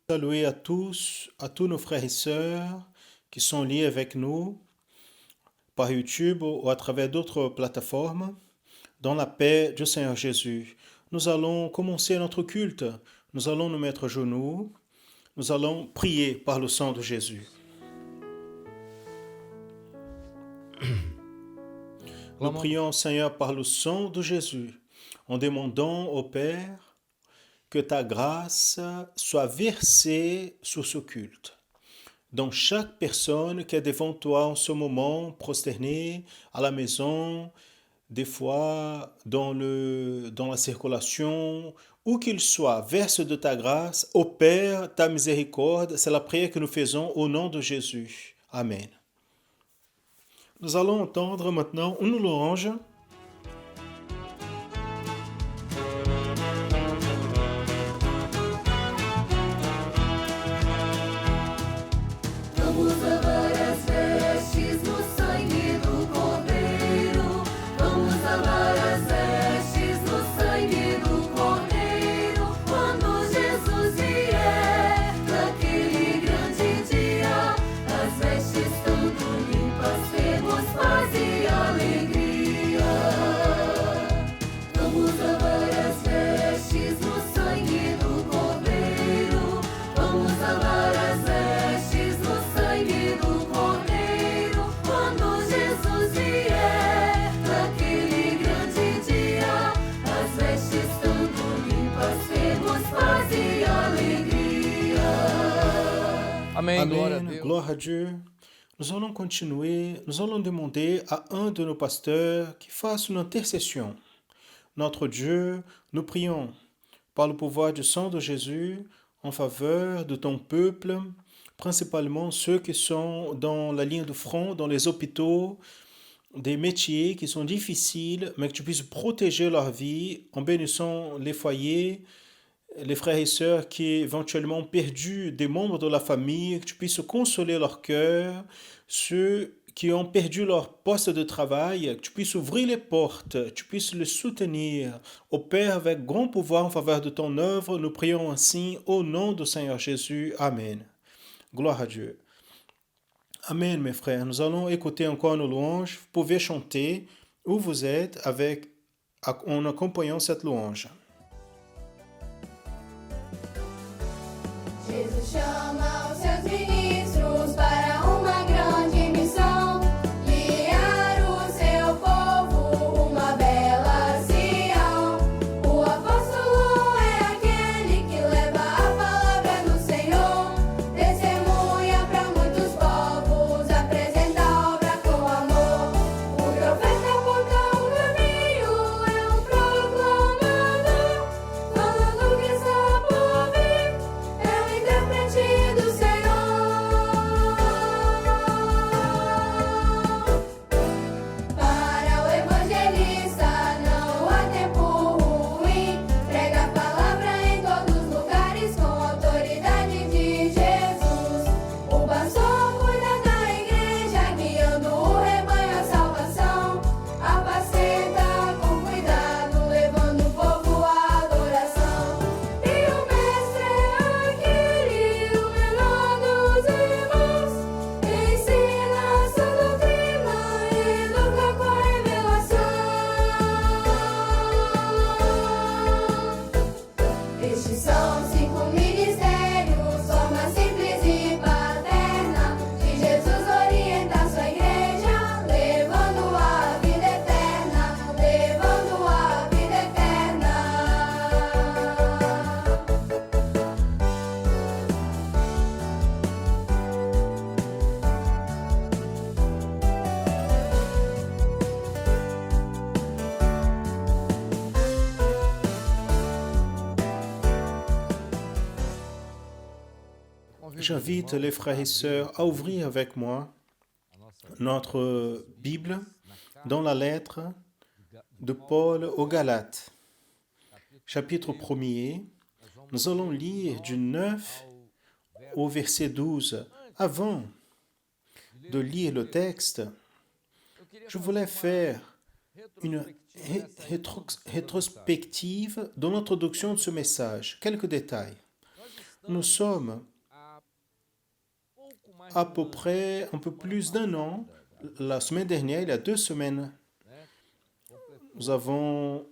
Saluer à tous nos frères et sœurs qui sont liés avec nous par YouTube ou à travers d'autres plateformes, dans la paix du Seigneur Jésus. Nous allons commencer notre culte. Nous allons nous mettre à genoux. Nous allons prier par le sang de Jésus. Nous prions, Seigneur, par le sang de Jésus, en demandant au Père que ta grâce soit versée sur ce culte. Dans chaque personne qui est devant toi en ce moment, prosternée à la maison, des fois dans la circulation, où qu'il soit, verse de ta grâce, ô Père, ta miséricorde. C'est la prière que nous faisons au nom de Jésus. Amen. Nous allons entendre maintenant une louange. Vamos lavar as vestes no sangue do Cordeiro. Vamos lavar as vestes no sangue do Cordeiro. Quando Jesus vier, naquele grande dia, as vestes estando limpas, temos paz e alegria. Vamos lavar as vestes no sangue do Cordeiro. Vamos lavar as vestes no sangue do Cordeiro. Quando Jesus vier, naquele grande dia, as vestes estando limpas, temos paz e alegria. Amém. Amen. Glória a Dieu. Nous allons continuer. Nous allons demander à un de nos pasteurs qui fasse une intercession. Notre Dieu, nous prions par le pouvoir du sang de Jésus en faveur de ton peuple, principalement ceux qui sont dans la ligne de front, dans les hôpitaux, des métiers qui sont difficiles, mais que tu puisses protéger leur vie en bénissant les foyers, les frères et sœurs qui éventuellement ont perdu des membres de la famille, que tu puisses consoler leur cœur, ceux qui ont perdu leur poste de travail, que tu puisses ouvrir les portes, tu puisses les soutenir. Ô Père, avec grand pouvoir en faveur de ton œuvre, nous prions ainsi au nom du Seigneur Jésus. Amen. Gloire à Dieu. Amen, mes frères. Nous allons écouter encore nos louanges. Vous pouvez chanter où vous êtes en accompagnant cette louange. Jesus chama os seus ministros para uma grande missão: guiar o seu povo, uma bela Sião. O apóstolo é aquele que leva a palavra do Senhor, testemunha para muitos povos, apresenta a obra com amor. O profeta aponta um caminho, é um proclamador, falando que está por vir, é o intérprete do Senhor. Para o evangelista não há tempo ruim, prega a palavra em todos os lugares com a autoridade de Jesus. O pastor cuida da igreja, guiando o rebanho à salvação, apacenta com cuidado, levando o povo à adoração. E o mestre é aquele, o menor dos irmãos, ensina a sua doutrina e educa com a revelação. Estes são 5 ministérios, forma simples e paterna, de Jesus orienta sua igreja, levando a vida eterna, levando a vida eterna. J'invite les frères et sœurs à ouvrir avec moi notre Bible dans la lettre de Paul aux Galates, chapitre 1er. Nous allons lire du 9 au verset 12. Avant de lire le texte, je voulais faire une rétrospective de l'introduction de ce message. Quelques détails. Nous sommes à peu près un peu plus d'un an. La semaine dernière, il y a 2 semaines, nous avons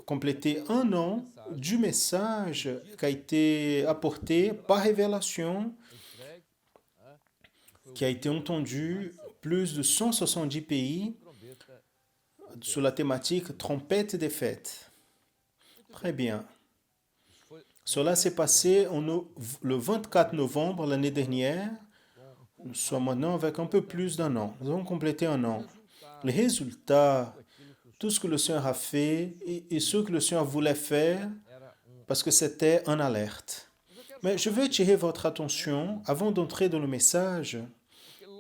complété un an du message qui a été apporté par révélation, qui a été entendu plus de 170 pays sur la thématique trompette des fêtes. Très bien. Cela s'est passé le 24 novembre l'année dernière. Nous sommes maintenant avec un peu plus d'un an. Nous avons complété un an. Les résultats, tout ce que le Seigneur a fait et ce que le Seigneur voulait faire, parce que c'était en alerte. Mais je veux attirer votre attention avant d'entrer dans le message,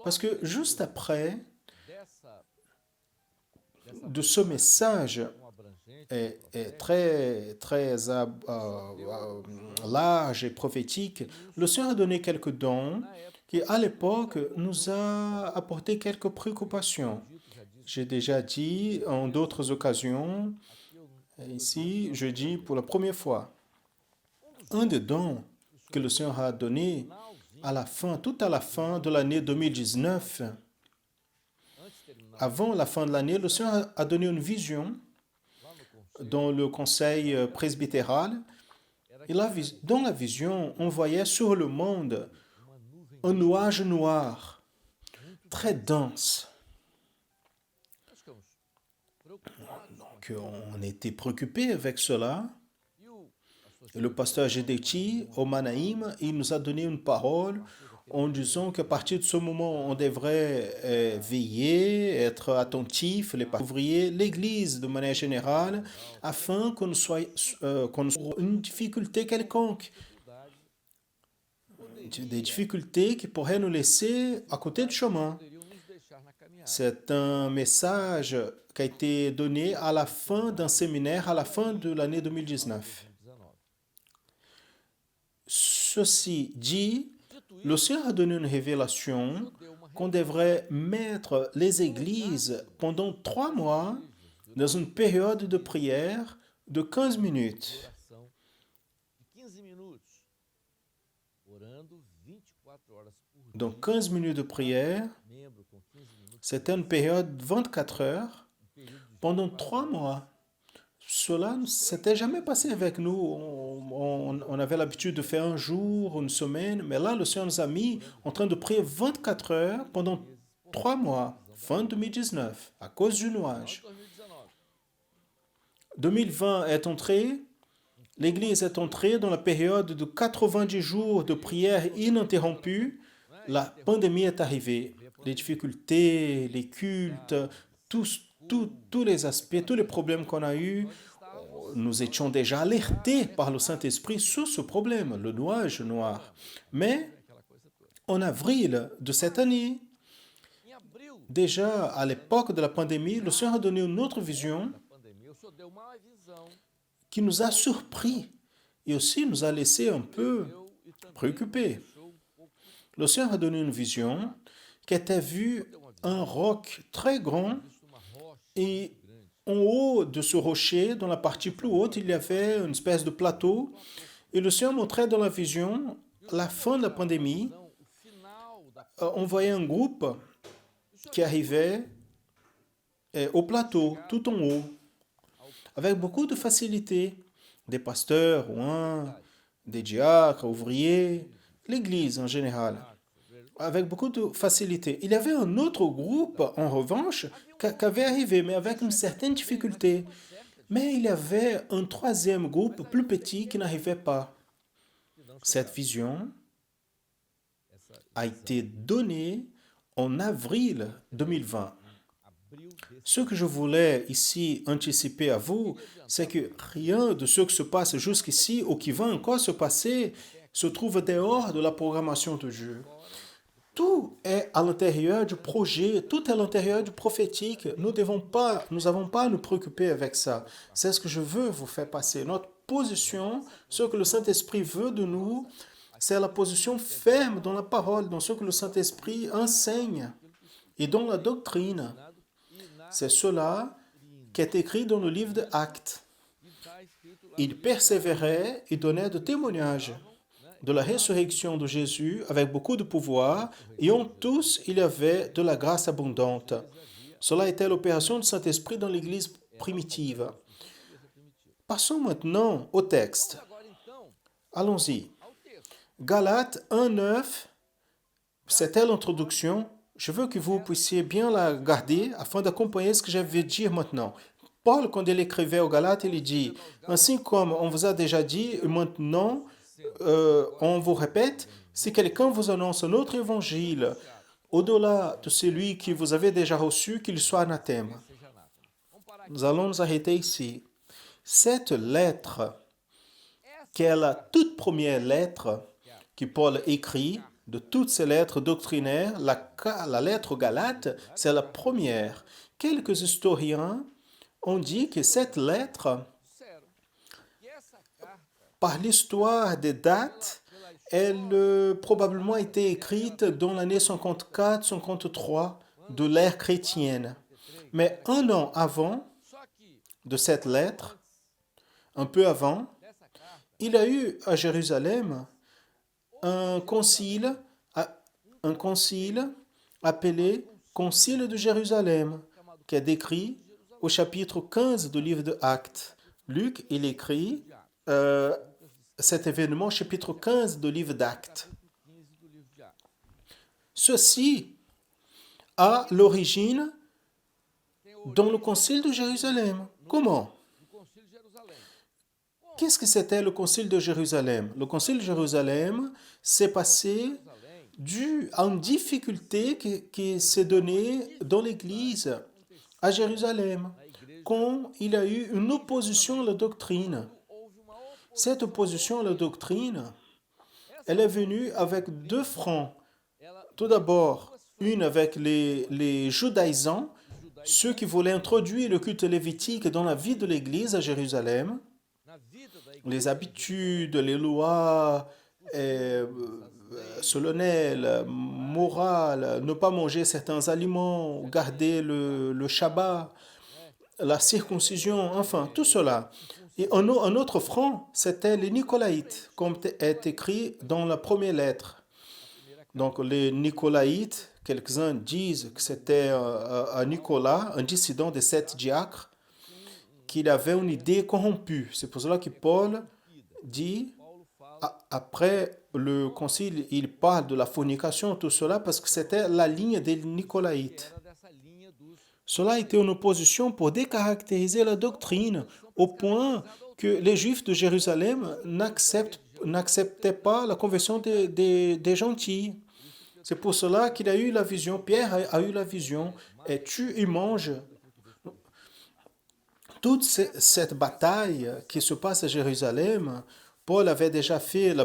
parce que juste après de ce message est très, très large et prophétique, le Seigneur a donné quelques dons qui, à l'époque, nous a apporté quelques préoccupations. J'ai déjà dit en d'autres occasions, et ici, je dis pour la première fois, un des dons que le Seigneur a donné à la fin, tout à la fin de l'année 2019, avant la fin de l'année, le Seigneur a donné une vision dans le conseil presbytéral. Et dans la vision, on voyait sur le monde un nuage noir, très dense. Donc, on était préoccupé avec cela. Et le pasteur Gedeti, au Manaïm, il nous a donné une parole en disant qu'à partir de ce moment, on devrait veiller, être attentif, les ouvriers, l'Église de manière générale, afin qu'on soit une difficulté quelconque. Des difficultés qui pourraient nous laisser à côté du chemin. C'est un message qui a été donné à la fin d'un séminaire, à la fin de l'année 2019. Ceci dit, le Seigneur a donné une révélation qu'on devrait mettre les églises pendant 3 mois dans une période de prière de 15 minutes. Donc 15 minutes de prière, c'était une période de 24 heures pendant 3 mois. Cela ne s'était jamais passé avec nous. On avait l'habitude de faire un jour, une semaine, mais là, le Seigneur nous a mis en train de prier 24 heures pendant 3 mois, fin 2019, à cause du nuage. 2020 est entré, l'Église est entrée dans la période de 90 jours de prière ininterrompue. La pandémie est arrivée. Les difficultés, les cultes, tous les aspects, tous les problèmes qu'on a eus, nous étions déjà alertés par le Saint-Esprit sur ce problème, le nuage noir. Mais en avril de cette année, déjà à l'époque de la pandémie, le Seigneur a donné une autre vision qui nous a surpris et aussi nous a laissé un peu préoccupés. Le Seigneur a donné une vision qui était vue un roc très grand et en haut de ce rocher, dans la partie plus haute, il y avait une espèce de plateau et le Seigneur montrait dans la vision la fin de la pandémie. On voyait un groupe qui arrivait au plateau, tout en haut, avec beaucoup de facilité. Des pasteurs, des diacres, ouvriers, l'Église en général, avec beaucoup de facilité. Il y avait un autre groupe, en revanche, qui avait arrivé, mais avec une certaine difficulté. Mais il y avait un troisième groupe plus petit qui n'arrivait pas. Cette vision a été donnée en avril 2020. Ce que je voulais ici anticiper à vous, c'est que rien de ce qui se passe jusqu'ici ou qui va encore se passer se trouve dehors de la programmation de Dieu. Tout est à l'intérieur du projet, tout est à l'intérieur du prophétique. Nous n'avons pas à nous préoccuper avec ça. C'est ce que je veux vous faire passer. Notre position, ce que le Saint-Esprit veut de nous, c'est la position ferme dans la parole, dans ce que le Saint-Esprit enseigne et dans la doctrine. C'est cela qui est écrit dans le livre des Actes. ils persévéraient et donnaient de témoignages de la résurrection de Jésus avec beaucoup de pouvoir, et en tous il y avait de la grâce abondante. Cela était l'opération du Saint-Esprit dans l'Église primitive. Passons maintenant au texte. Allons-y. Galates 1:9, c'était l'introduction. Je veux que vous puissiez bien la garder afin d'accompagner ce que je vais dire maintenant. Paul, quand il écrivait aux Galates, il dit, ainsi comme on vous a déjà dit, maintenant on vous répète, si quelqu'un vous annonce un autre évangile au-delà de celui que vous avez déjà reçu, qu'il soit anathème. Nous allons nous arrêter ici. Cette lettre, qui est la toute première lettre que Paul écrit, de toutes ces lettres doctrinaires, la lettre aux Galates, c'est la première. Quelques historiens ont dit que cette lettre, par l'histoire des dates, elle probablement a été écrite dans l'année 54-53 de l'ère chrétienne. Mais un an avant de cette lettre, un peu avant, il y a eu à Jérusalem un concile appelé Concile de Jérusalem, qui est décrit au chapitre 15 du livre de Actes. Luc, il écrit cet événement au chapitre 15 du livre d'Actes. Ceci a l'origine dans le Concile de Jérusalem. Comment? Qu'est-ce que c'était le Concile de Jérusalem? Le Concile de Jérusalem s'est passé dû à une difficulté qui s'est donnée dans l'Église à Jérusalem, quand il y a eu une opposition à la doctrine. Cette opposition à la doctrine, elle est venue avec deux fronts. Tout d'abord, une avec les judaïsants, ceux qui voulaient introduire le culte lévitique dans la vie de l'Église à Jérusalem, les habitudes, les lois solennelles, morales, ne pas manger certains aliments, garder le Shabbat, la circoncision, enfin, tout cela. Et un autre front, c'était les Nicolaïtes, comme est écrit dans la première lettre. Donc, les Nicolaïtes, quelques-uns disent que c'était un Nicolas, un dissident des 7 diacres, qu'il avait une idée corrompue. C'est pour cela que Paul dit, après le concile, il parle de la fornication, tout cela, parce que c'était la ligne des Nicolaïtes. Cela a été une opposition pour décaractériser la doctrine, au point que les Juifs de Jérusalem n'acceptaient pas la conversion des gentils. C'est pour cela qu'il a eu la vision, Pierre a eu la vision, et tue et mange. Toute cette bataille qui se passe à Jérusalem, Paul avait déjà fait le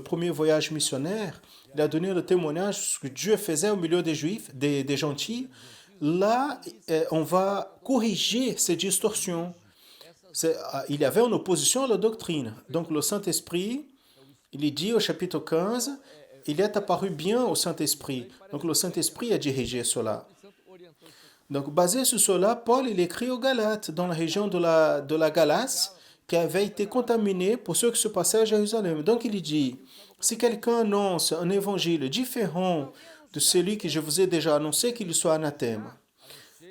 premier voyage missionnaire. Il a donné le témoignage de ce que Dieu faisait au milieu des Juifs, des gentils. Là, on va corriger ces distorsions. Il y avait une opposition à la doctrine. Donc le Saint-Esprit, il est dit au chapitre 15, il est apparu bien au Saint-Esprit. Donc le Saint-Esprit a dirigé cela. Donc, basé sur cela, Paul il écrit aux Galates, dans la région de la Galatie, qui avait été contaminée pour ce qui se passait à Jérusalem. Donc, il dit, si quelqu'un annonce un évangile différent de celui que je vous ai déjà annoncé, qu'il soit anathème.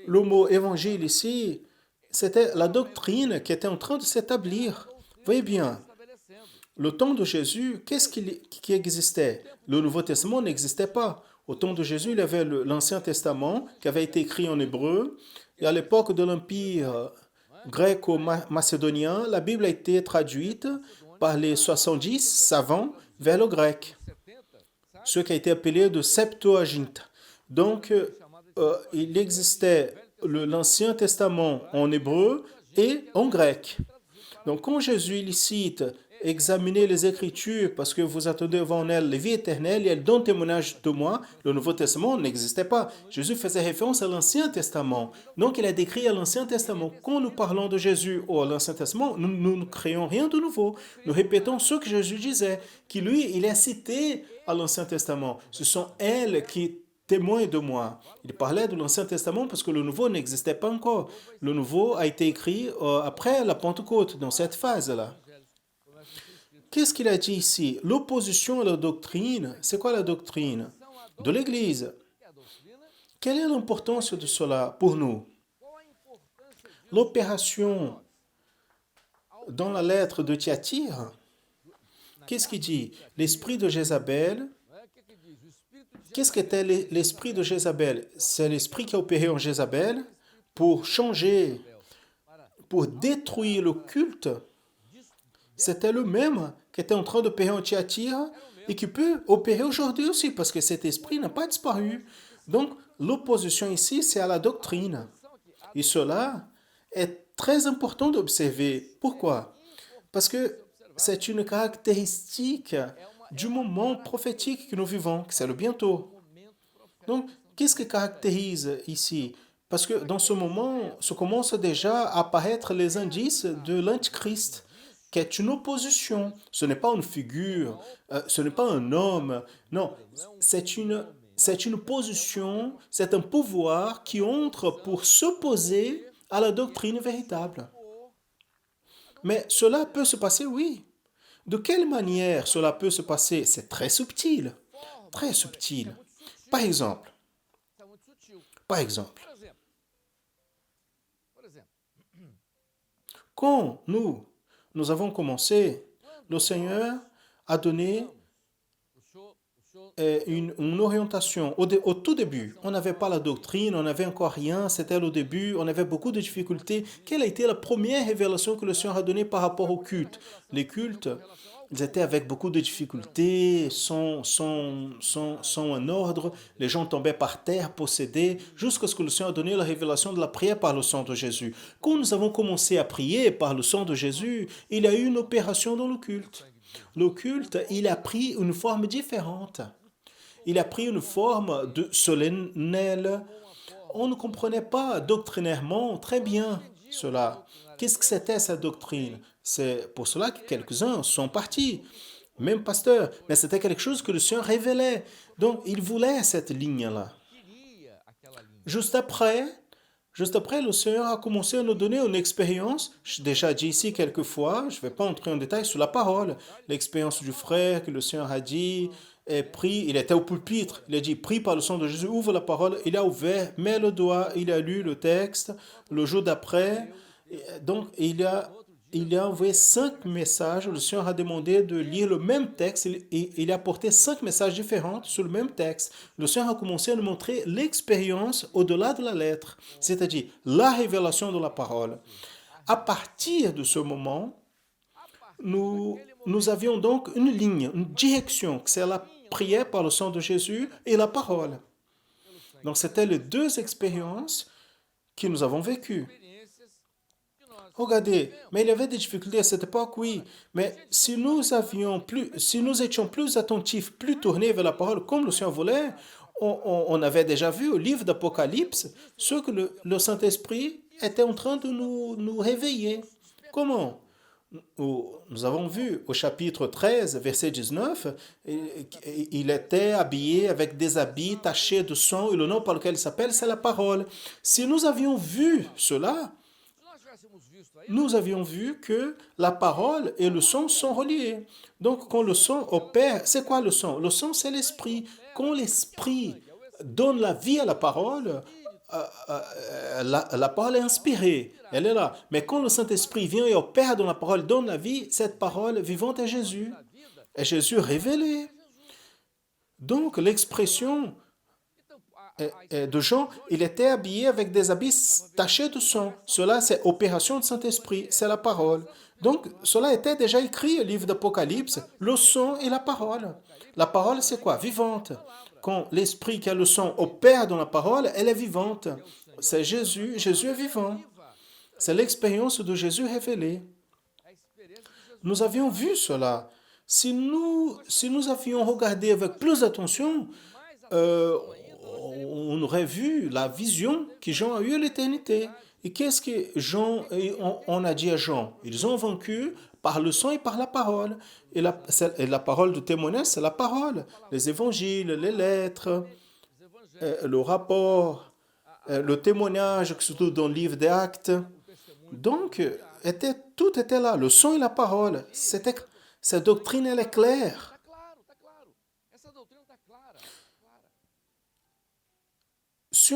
Le mot évangile ici, c'était la doctrine qui était en train de s'établir. Voyez bien, le temps de Jésus, qu'est-ce qui existait? Le Nouveau Testament n'existait pas. Au temps de Jésus, il y avait l'Ancien Testament qui avait été écrit en hébreu. Et à l'époque de l'Empire gréco-macédonien, la Bible a été traduite par les 70 savants vers le grec, ce qui a été appelé de Septuaginta. Donc, il existait l'Ancien Testament en hébreu et en grec. Donc, quand Jésus il cite examinez les Écritures parce que vous attendez devant elles la vie éternelle et elles donnent témoignage de moi, le Nouveau Testament n'existait pas. Jésus faisait référence à l'Ancien Testament. Donc, il a décrit à l'Ancien Testament. Quand nous parlons de Jésus ou à l'Ancien Testament, nous ne créons rien de nouveau. Nous répétons ce que Jésus disait, qui lui, il est cité à l'Ancien Testament. Ce sont elles qui témoin de moi. Il parlait de l'Ancien Testament parce que le Nouveau n'existait pas encore. Le Nouveau a été écrit après la Pentecôte, dans cette phase-là. Qu'est-ce qu'il a dit ici? L'opposition à la doctrine, c'est quoi la doctrine de l'Église? Quelle est l'importance de cela pour nous? L'opération dans la lettre de Thyatire, qu'est-ce qu'il dit? L'esprit de Jézabel. Qu'est-ce qu'était l'esprit de Jézabel? C'est l'esprit qui a opéré en Jézabel pour changer, pour détruire le culte. C'était le même qui était en train d'opérer en Thyatire et qui peut opérer aujourd'hui aussi parce que cet esprit n'a pas disparu. Donc, l'opposition ici, c'est à la doctrine. Et cela est très important d'observer. Pourquoi? Parce que c'est une caractéristique du moment prophétique que nous vivons, que c'est le bientôt. Donc, qu'est-ce qui caractérise ici? Parce que dans ce moment, se commencent déjà à apparaître les indices de l'Antichrist, qui est une opposition. Ce n'est pas une figure, ce n'est pas un homme. Non, c'est une position, c'est un pouvoir qui entre pour s'opposer à la doctrine véritable. Mais cela peut se passer, oui. De quelle manière cela peut se passer? C'est très subtil, très subtil. Par exemple, quand nous avons commencé, le Seigneur a donné une orientation. Au tout début, on n'avait pas la doctrine, on n'avait encore rien, c'était le début, on avait beaucoup de difficultés. Quelle a été la première révélation que le Seigneur a donnée par rapport au culte? Les cultes, ils étaient avec beaucoup de difficultés, sans un ordre, les gens tombaient par terre, possédés, jusqu'à ce que le Seigneur a donné la révélation de la prière par le sang de Jésus. Quand nous avons commencé à prier par le sang de Jésus, il y a eu une opération dans le culte. Le culte, il a pris une forme différente. Il a pris une forme de solennelle. On ne comprenait pas doctrinairement très bien cela. Qu'est-ce que c'était cette doctrine? C'est pour cela que quelques-uns sont partis, même pasteur. Mais c'était quelque chose que le Seigneur révélait. Donc, il voulait cette ligne-là. Juste après, le Seigneur a commencé à nous donner une expérience. J'ai déjà dit ici quelques fois, je ne vais pas entrer en détail sur la parole. L'expérience du frère que le Seigneur a dit, prie, il était au pupitre, il a dit, prie par le sang de Jésus, ouvre la parole, il a ouvert, met le doigt, il a lu le texte. Le jour d'après, donc il a envoyé 5 messages. Le Seigneur a demandé de lire le même texte et il a apporté 5 messages différents sur le même texte. Le Seigneur a commencé à nous montrer l'expérience au-delà de la lettre, c'est-à-dire la révélation de la parole. À partir de ce moment, nous avions donc une ligne, une direction, c'est la prière par le sang de Jésus et la parole. Donc c'était les deux expériences que nous avons vécues. Regardez, mais il y avait des difficultés à cette époque, oui. Mais si nous étions plus attentifs, plus tournés vers la parole, comme le Seigneur voulait, on avait déjà vu au livre d'Apocalypse ce que le Saint-Esprit était en train de nous réveiller. Comment? Nous avons vu au chapitre 13, verset 19, il était habillé avec des habits tachés de sang et le nom par lequel il s'appelle, c'est la parole. Si nous avions vu cela, nous avions vu que la parole et le sang sont reliés. Donc, quand le sang opère, c'est quoi le sang? Le sang, c'est l'esprit. Quand l'esprit donne la vie à la parole, la parole est inspirée, elle est là. Mais quand le Saint-Esprit vient et opère dans la parole, donne la vie, cette parole vivante est Jésus. Et Jésus révélé. Donc, l'expression de Jean, il était habillé avec des habits tachés de sang. Cela, c'est opération de Saint-Esprit, c'est la parole. Donc, cela était déjà écrit au livre d'Apocalypse, le sang et la parole. La parole, c'est quoi? Vivante. Quand l'Esprit qui a le sang opère dans la parole, elle est vivante. C'est Jésus, Jésus est vivant. C'est l'expérience de Jésus révélée. Nous avions vu cela. Si nous avions regardé avec plus d'attention, on aurait vu la vision que Jean a eue à l'éternité. Et qu'est-ce que on a dit à Jean? Ils ont vaincu par le sang et par la parole. Et la parole de témoignage, c'est la parole. Les évangiles, les lettres. le rapport, le témoignage que se trouve dans le livre des Actes. Donc, tout était là, le son et la parole. Cette doctrine, elle est claire. Si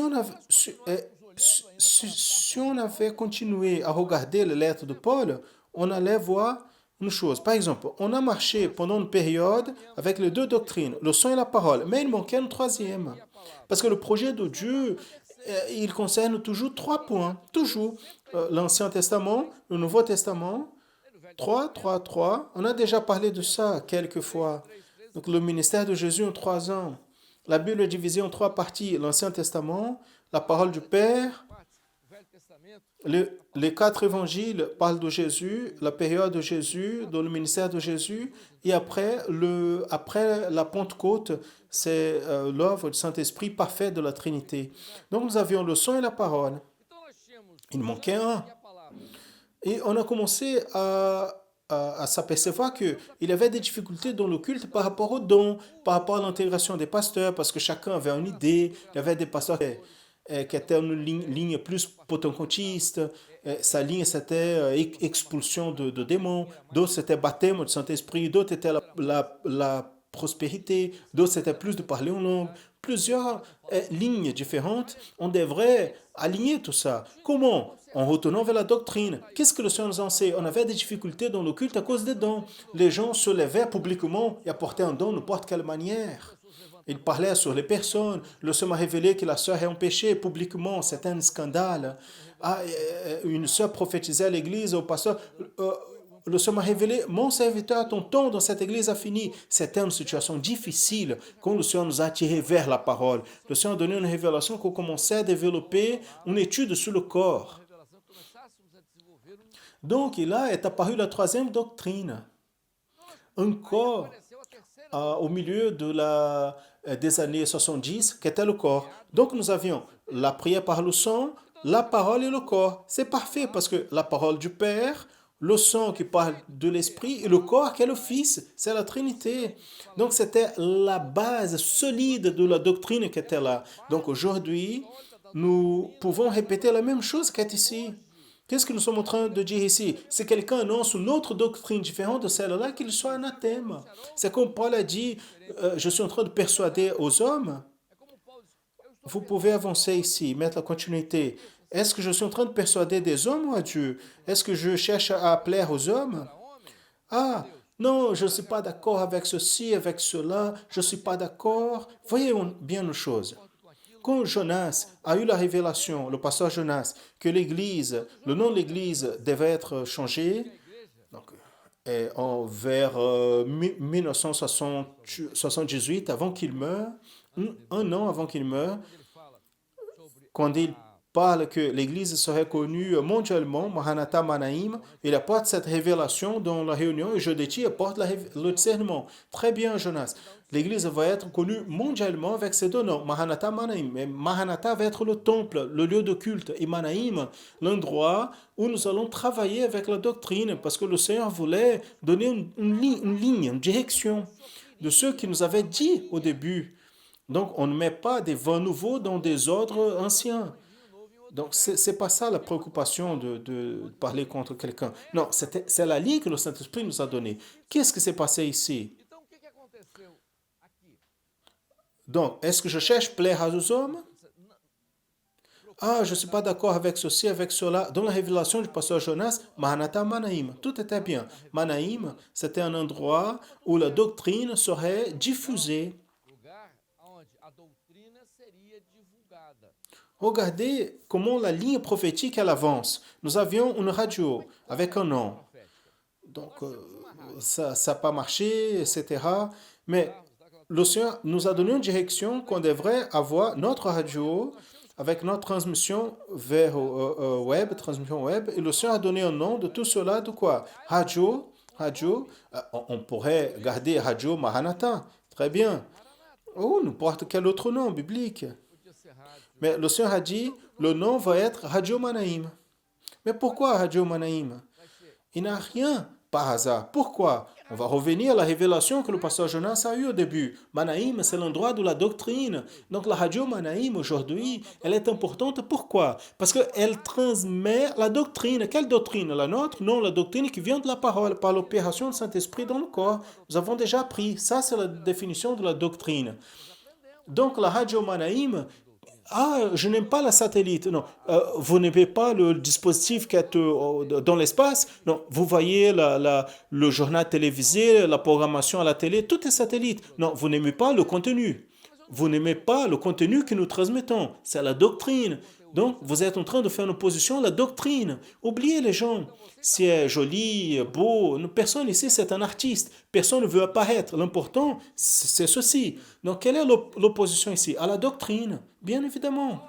on avait continué à regarder les lettres de Paul, on allait voir une chose. Par exemple, on a marché pendant une période avec les deux doctrines, le son et la parole, mais il manquait une troisième. Parce que le projet de Dieu, il concerne toujours 3 points. Toujours. L'Ancien Testament, le Nouveau Testament, 3. On a déjà parlé de ça quelques fois. Donc le ministère de Jésus en 3 ans. La Bible est divisée en 3 parties. L'Ancien Testament, la parole du Père, les 4 évangiles parlent de Jésus, la période de Jésus, dans le ministère de Jésus, et après la Pentecôte, c'est l'œuvre du Saint-Esprit parfaite de la Trinité. Donc nous avions le son et la parole. Il manquait un. Et on a commencé à s'apercevoir qu'il y avait des difficultés dans le culte par rapport aux dons, par rapport à l'intégration des pasteurs, parce que chacun avait une idée. Il y avait des pasteurs qui étaient une ligne plus pentecôtiste. Sa ligne, c'était expulsion de démons. D'autres, c'était baptême du Saint-Esprit. D'autres, c'était la prospérité. D'autres, c'était plus de parler en langue. Plusieurs lignes différentes. On devrait aligner tout ça. Comment? En retournant vers la doctrine. Qu'est-ce que le Seigneur nous enseigne? On avait des difficultés dans le culte à cause des dons. Les gens se levaient publiquement et apportaient un don de n'importe quelle manière. Ils parlaient sur les personnes. Le Seigneur m'a révélé que la sœur est en péché publiquement. C'était un scandale. Une sœur prophétisait à l'église au pasteur. Le Seigneur m'a révélé, mon serviteur, ton temps dans cette église a fini. C'était une situation difficile quand le Seigneur nous a attirés vers la parole. Le Seigneur a donné une révélation qu'on commençait à développer une étude sur le corps. Donc, là est apparue la troisième doctrine. Un corps au milieu des années 70, qui était le corps. Donc, nous avions la prière par le sang, la parole et le corps. C'est parfait parce que la parole du Père, le sang qui parle de l'Esprit et le corps qui est le Fils, c'est la Trinité. Donc, c'était la base solide de la doctrine qui était là. Donc, aujourd'hui, nous pouvons répéter la même chose qui est ici. Qu'est-ce que nous sommes en train de dire ici? Si quelqu'un annonce une autre doctrine différente de celle-là, qu'il soit anathème. C'est comme Paul a dit, je suis en train de persuader aux hommes. Vous pouvez avancer ici, mettre la continuité. Est-ce que je suis en train de persuader des hommes ou à Dieu? Est-ce que je cherche à plaire aux hommes? Ah, non, je ne suis pas d'accord avec ceci, avec cela, je ne suis pas d'accord. Voyez bien une chose. Quand Jonas a eu la révélation, le pasteur Jonas, que l'église, le nom de l'église devait être changé, donc, vers 1978, avant qu'il meure, un an avant qu'il meure, quand il parle que l'Église serait connue mondialement, Maranatha Manaïm, il apporte cette révélation dans la réunion et jeudi apporte le discernement. Très bien, Jonas. L'Église va être connue mondialement avec ces deux noms, Maranatha Manaïm. Mais Maranatha va être le temple, le lieu de culte, et Manaïm, l'endroit où nous allons travailler avec la doctrine, parce que le Seigneur voulait donner une ligne, une direction de ce qu'il nous avait dit au début. Donc, on ne met pas des vents nouveaux dans des ordres anciens. Donc, ce n'est pas ça la préoccupation de parler contre quelqu'un. Non, c'est la ligne que le Saint-Esprit nous a donnée. Qu'est-ce qui s'est passé ici? Donc, est-ce que je cherche plaire aux hommes? Ah, je ne suis pas d'accord avec ceci, avec cela. Dans la révélation du pasteur Jonas, Maranatha Manaïm, tout était bien. Manaïm, c'était un endroit où la doctrine serait diffusée. Regardez comment la ligne prophétique elle avance. Nous avions une radio avec un nom. Donc, ça n'a pas marché, etc. Mais le Seigneur nous a donné une direction qu'on devrait avoir notre radio avec notre transmission vers web, transmission web. Et le Seigneur a donné un nom de tout cela, de quoi? Radio. On pourrait garder Radio Maranatha. Très bien. Ou n'importe quel autre nom biblique. Mais le Seigneur a dit, le nom va être Radio Manaïm. Mais pourquoi Radio Manaïm? Il n'y a rien par hasard. Pourquoi? On va revenir à la révélation que le pasteur Jonas a eue au début. Manaïm, c'est l'endroit de la doctrine. Donc la radio Manaïm aujourd'hui, elle est importante. Pourquoi? Parce qu'elle transmet la doctrine. Quelle doctrine? La nôtre? Non, la doctrine qui vient de la parole, par l'opération du Saint-Esprit dans le corps. Nous avons déjà appris. Ça, c'est la définition de la doctrine. Donc la radio Manaïm, je n'aime pas la satellite. Non, vous n'aimez pas le dispositif qui est dans l'espace. Non, vous voyez le journal télévisé, la programmation à la télé, tout est satellite. Non, vous n'aimez pas le contenu. Vous n'aimez pas le contenu que nous transmettons. C'est la doctrine. Donc, vous êtes en train de faire une opposition à la doctrine. Oubliez les gens. C'est joli, beau. Personne ici, c'est un artiste. Personne ne veut apparaître. L'important, c'est ceci. Donc, quelle est l'opposition ici? À la doctrine, bien évidemment.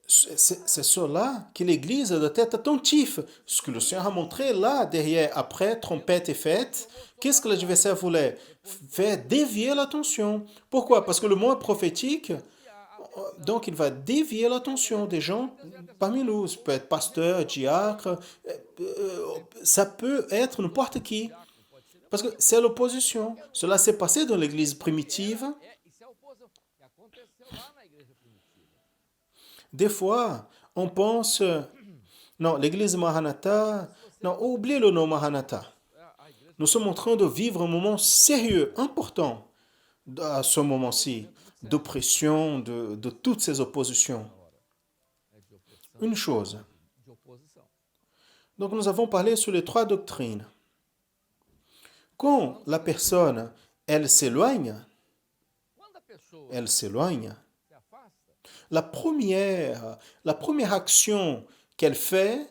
C'est cela que l'Église doit être attentive. Ce que le Seigneur a montré là, derrière, après, trompette et fête, qu'est-ce que l'adversaire voulait? Faire dévier l'attention. Pourquoi? Parce que le mot est prophétique. Donc, il va dévier l'attention des gens parmi nous. Ça peut être pasteur, diacre, ça peut être n'importe qui. Parce que c'est l'opposition. Cela s'est passé dans l'Église primitive. Des fois, on pense, non, l'Église Maranatha, non, oubliez le nom Maranatha. Nous sommes en train de vivre un moment sérieux, important, à ce moment-ci, d'oppression, de toutes ces oppositions. Une chose. Donc nous avons parlé sur les 3 doctrines. Quand la personne, elle s'éloigne, la première action qu'elle fait,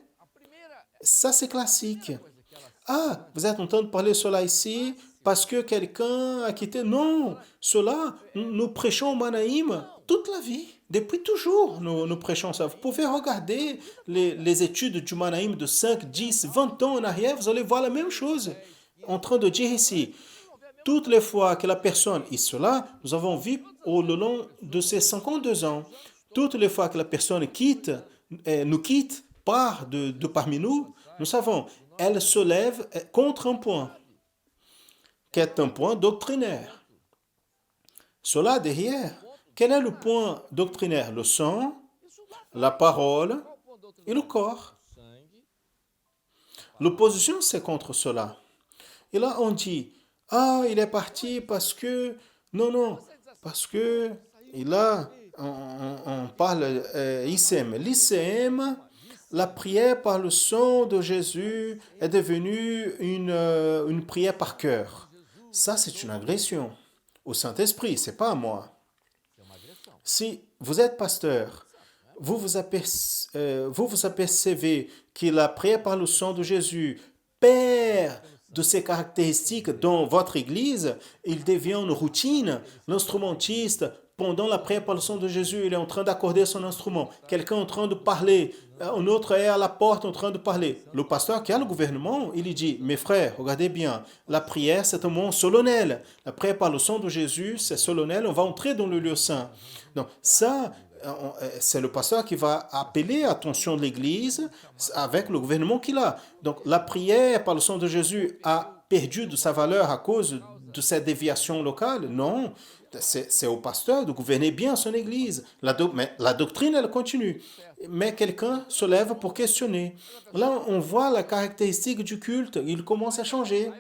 ça c'est classique. Vous êtes en train de parler cela ici parce que quelqu'un a quitté. Non, cela, nous prêchons au Manaïm toute la vie. Depuis toujours, nous prêchons ça. Vous pouvez regarder les études du Manaïm de 5, 10, 20 ans en arrière, vous allez voir la même chose. En train de dire ici, toutes les fois que la personne, et cela, nous avons vu le long de ces 52 ans, toutes les fois que la personne nous quitte, part de parmi nous, nous savons, elle se lève contre un point, qui est un point doctrinaire. Cela derrière, quel est le point doctrinaire? Le sang, la parole et le corps. L'opposition, c'est contre cela. Et là, on dit, il est parti parce que... Non, parce que... Et là, on parle ICM. L'ICM, la prière par le sang de Jésus est devenue une prière par cœur. Ça, c'est une agression au Saint-Esprit, c'est pas à moi. Si vous êtes pasteur, vous apercevez que la prière par le sang de Jésus perd de ces caractéristiques dans votre église, il devient une routine. L'instrumentiste, pendant la prière par le sang de Jésus, il est en train d'accorder son instrument. Quelqu'un est en train de parler, un autre est à la porte en train de parler. Le pasteur qui a le gouvernement, il lui dit, mes frères, regardez bien, la prière c'est un moment solennel. La prière par le sang de Jésus, c'est solennel, on va entrer dans le lieu saint. Donc ça, c'est le pasteur qui va appeler l'attention de l'Église avec le gouvernement qu'il a. Donc la prière par le sang de Jésus a perdu de sa valeur à cause de cette déviation locale? Non, c'est au pasteur de gouverner bien son Église. Mais la doctrine, elle continue. Mais quelqu'un se lève pour questionner. Là, on voit la caractéristique du culte. Il commence à changer.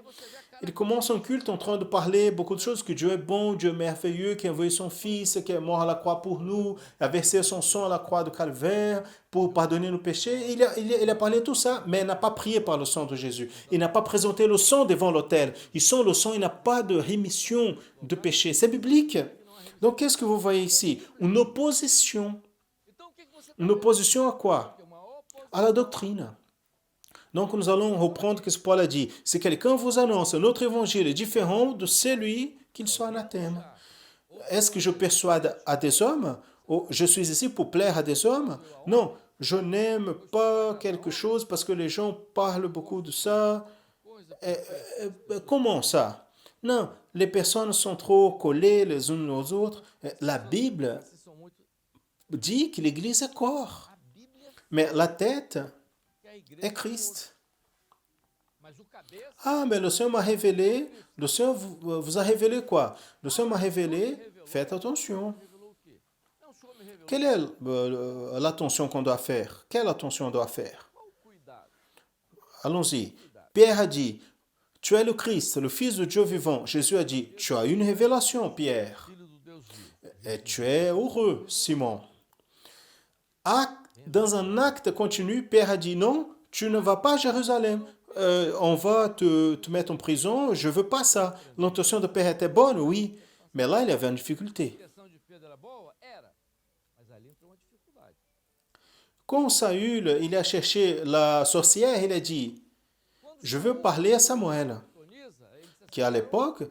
Il commence un culte en train de parler beaucoup de choses, que Dieu est bon, Dieu est merveilleux, qui a envoyé son Fils, qui est mort à la croix pour nous, a versé son sang à la croix de Calvaire pour pardonner nos péchés. Il a parlé de tout ça, mais il n'a pas prié par le sang de Jésus. Il n'a pas présenté le sang devant l'autel. Il sent le sang, il n'a pas de rémission de péché. C'est biblique. Donc, qu'est-ce que vous voyez ici? Une opposition. Une opposition à quoi? À la doctrine. Donc, nous allons reprendre ce que Paul a dit. Si quelqu'un vous annonce un autre évangile différent de celui, qu'il soit anathème. Est-ce que je persuade à des hommes? Je suis ici pour plaire à des hommes? Non, je n'aime pas quelque chose parce que les gens parlent beaucoup de ça. Comment ça? Non, les personnes sont trop collées les unes aux autres. La Bible dit que l'Église est corps. Mais la tête est Christ. Ah, mais le Seigneur m'a révélé. Le Seigneur vous a révélé quoi? Le Seigneur m'a révélé. Faites attention. Quelle est l'attention qu'on doit faire? Quelle attention on doit faire? Allons-y. Pierre a dit, tu es le Christ, le Fils de Dieu vivant. Jésus a dit, tu as une révélation, Pierre. Et tu es heureux, Simon. Dans un acte continu, Pierre a dit, non, tu ne vas pas à Jérusalem. On va te mettre en prison, je ne veux pas ça. L'intention de Pierre était bonne, oui. Mais là, il y avait une difficulté. Quand Saül, il a cherché la sorcière, il a dit, je veux parler à Samuel. Qui à l'époque,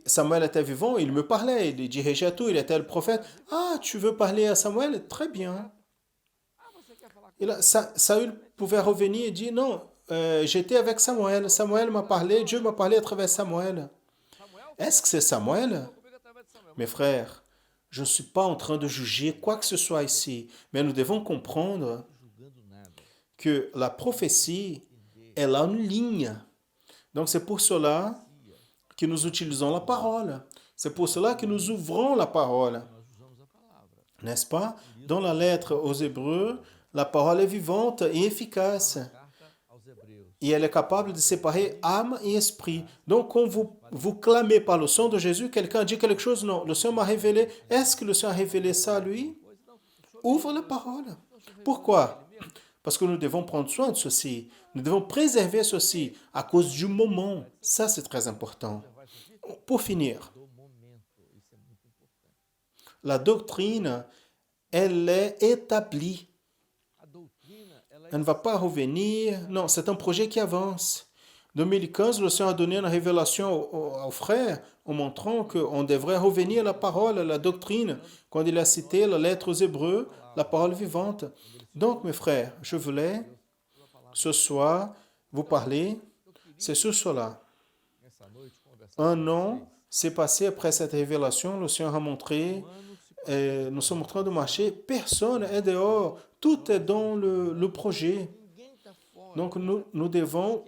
Samuel était vivant, il me parlait, il dirigeait tout, il était le prophète. Ah, tu veux parler à Samuel? Très bien. Saül pouvait revenir et dire, non, j'étais avec Samuel. Samuel m'a parlé, Dieu m'a parlé à travers Samuel. Est-ce que c'est Samuel? Mes frères, je ne suis pas en train de juger quoi que ce soit ici, mais nous devons comprendre que la prophétie, elle a une ligne. Donc c'est pour cela que nous utilisons la parole. C'est pour cela que nous ouvrons la parole. N'est-ce pas? Dans la lettre aux Hébreux, la parole est vivante et efficace. Et elle est capable de séparer âme et esprit. Donc, quand vous clamez par le sang de Jésus, quelqu'un dit quelque chose, non, le Seigneur m'a révélé. Est-ce que le Seigneur a révélé ça à lui? Ouvre la parole. Pourquoi? Parce que nous devons prendre soin de ceci. Nous devons préserver ceci à cause du moment. Ça, c'est très important. Pour finir, la doctrine, elle est établie. Elle ne va pas revenir. Non, c'est un projet qui avance. En 2015, le Seigneur a donné une révélation aux frères en montrant qu'on devrait revenir à la parole, à la doctrine, quand il a cité la lettre aux Hébreux, la parole vivante. Donc, mes frères, je voulais ce soir vous parler, c'est sur cela. Un an s'est passé après cette révélation, le Seigneur a montré, et nous sommes en train de marcher, personne est dehors, tout est dans le projet. Donc nous devons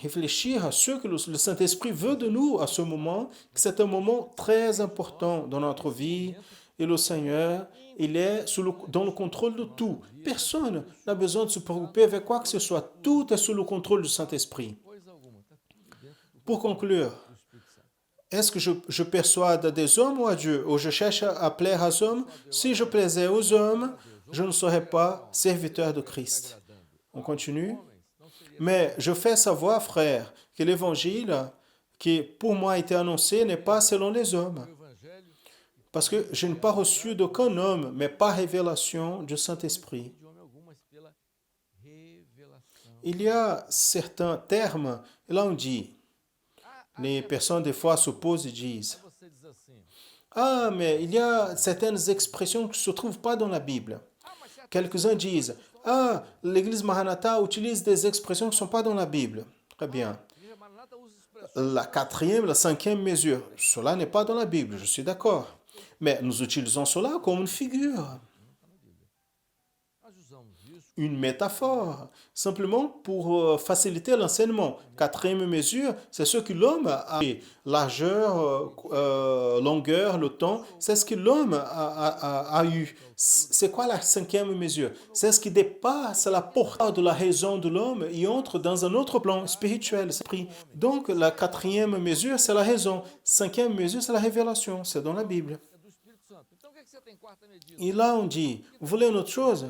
réfléchir à ce que le Saint-Esprit veut de nous à ce moment, que c'est un moment très important dans notre vie, et le Seigneur, il est dans le contrôle de tout. Personne n'a besoin de se préoccuper avec quoi que ce soit, tout est sous le contrôle du Saint-Esprit. Pour conclure, est-ce que je persuade des hommes ou à Dieu, ou je cherche à plaire aux hommes? Si je plaisais aux hommes, je ne serais pas serviteur de Christ. On continue. Mais je fais savoir, frère, que l'évangile qui pour moi a été annoncé n'est pas selon les hommes. Parce que je n'ai pas reçu d'aucun homme, mais par révélation du Saint-Esprit. Il y a certains termes, et là on dit, les personnes des fois s'opposent et disent, ah, mais il y a certaines expressions qui ne se trouvent pas dans la Bible. Quelques-uns disent, ah, l'église Maranatha utilise des expressions qui ne sont pas dans la Bible. Très bien. La 4e, la 5e mesure, cela n'est pas dans la Bible, je suis d'accord. Mais nous utilisons cela comme une figure. Une métaphore, simplement pour faciliter l'enseignement. 4e mesure, c'est ce que l'homme a. Largeur, longueur, le temps, c'est ce que l'homme a eu. C'est quoi la 5e mesure? C'est ce qui dépasse la portée de la raison de l'homme et entre dans un autre plan spirituel. Donc la 4e mesure, c'est la raison. 5e mesure, c'est la révélation. C'est dans la Bible. Et là, on dit, vous voulez une autre chose?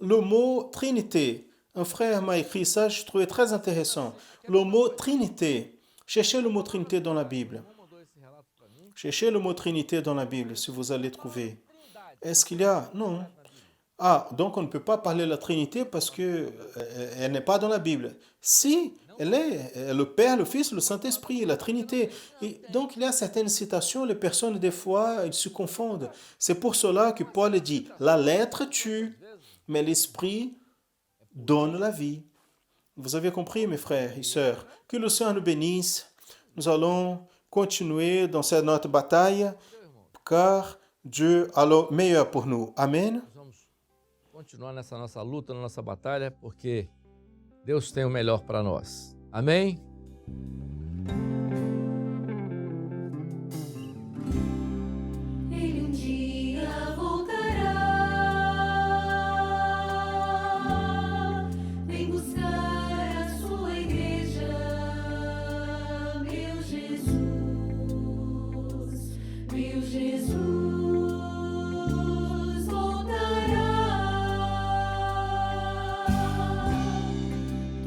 Le mot Trinité. Un frère m'a écrit ça, je trouvais très intéressant. Le mot Trinité. Cherchez le mot Trinité dans la Bible. Cherchez le mot Trinité dans la Bible, si vous allez trouver. Est-ce qu'il y a? Non. Ah, donc on ne peut pas parler de la Trinité parce qu'elle n'est pas dans la Bible. Si, elle est le Père, le Fils, le Saint-Esprit, la Trinité. Et donc il y a certaines citations, les personnes des fois, ils se confondent. C'est pour cela que Paul dit, la lettre tue, mais l'Esprit donne la vie. Vous avez compris, mes frères et sœurs. Que le Seigneur nous bénisse. Nous allons continuer dans cette notre bataille, car Dieu a le meilleur pour nous. Amen. Continuar nessa nossa luta, na nossa batalha, porque Deus tem o melhor para nós. Amém? Ele um dia voltará. Vem buscar a sua igreja, meu Jesus voltará.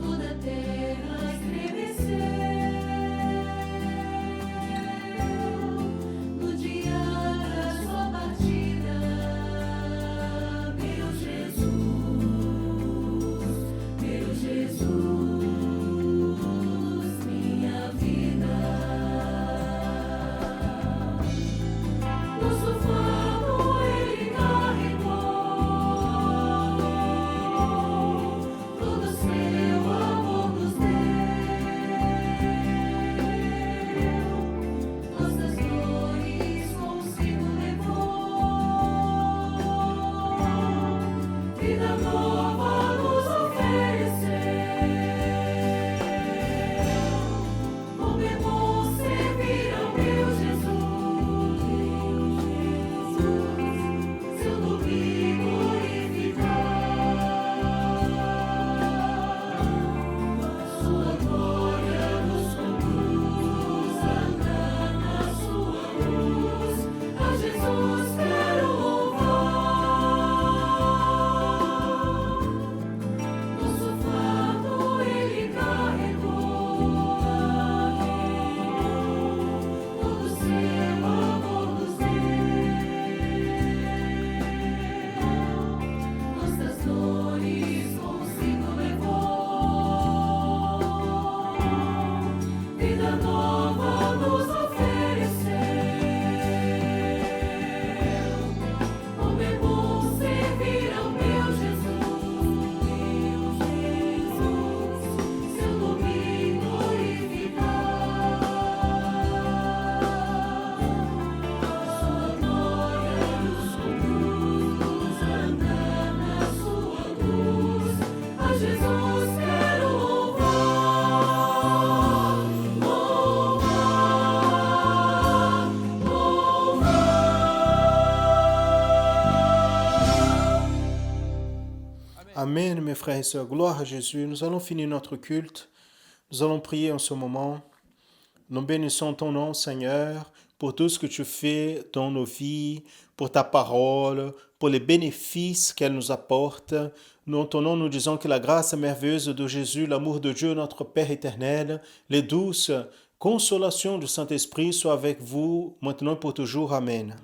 Toda a terra estremeceu no dia da sua partida, meu Jesus, minha vida. Nosso fardo ele carregou, todo seu amor nos deu, nossas dores consigo levou, vida nova nos ofereceu. Como é bom servir ao meu Jesus, seu nome glorificar, sua glória nos conduz a andar na sua luz. A Jesus quero louvar, nosso fardo ele carregou, todo seu amor nos deu, nossas dores consigo levou, vida nova nos ofereceu. Como é bom servir ao meu Jesus, seu nome glorificar, sua glória nos conduz a andar na sua luz. A Jesus quero louvar, Amen, mes frères et sœurs. Gloire à Jésus. Nous allons finir notre culte. Nous allons prier en ce moment. Nous bénissons ton nom, Seigneur, pour tout ce que tu fais dans nos vies, pour ta parole, pour les bénéfices qu'elle nous apporte. Nous, en ton nom, nous disons que la grâce merveilleuse de Jésus, l'amour de Dieu, notre Père éternel, les douces consolations du Saint-Esprit soient avec vous maintenant et pour toujours. Amen.